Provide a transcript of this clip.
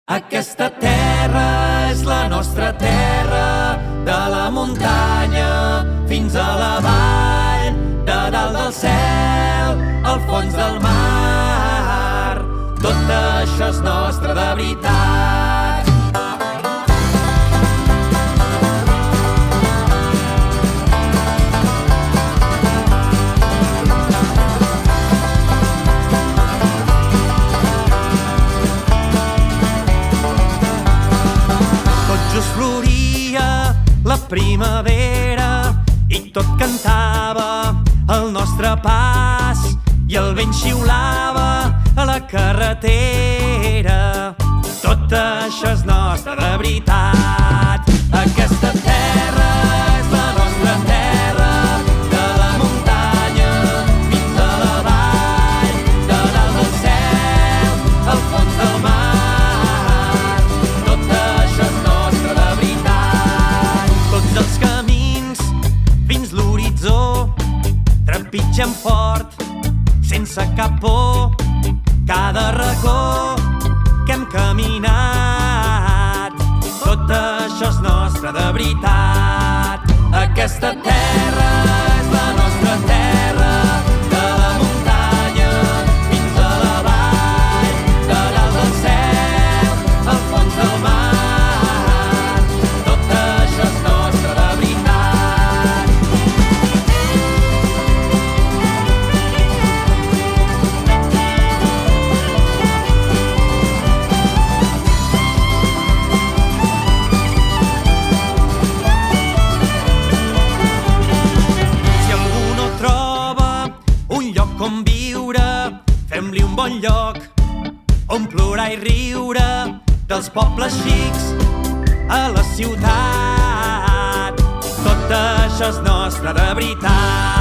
Aquesta terra és la nostra terra, de la muntanya fins a la vall, de dalt del cel al fons del mar. Tot això és nostre de veritat. Just floria la primavera i tot cantava al nostre pas i el vent xiulava a la carretera. Tot això és nostre de veritat. Aquesta terra és la nostra terra, de la muntanya fins a la vall, de dalt del cel al fons del mar. Els camins fins l'horitzó trepitgen fort, sense cap por, cada racó que hem caminat. Tot això és nostre de veritat. Aquesta terra és la nostra terra, de la muntanya fins a la vall, de dalt del cel al fons del mar. On viure, fem-li un bon lloc on plorar i riure, dels pobles xics a la ciutat. Tot això és nostre de veritat.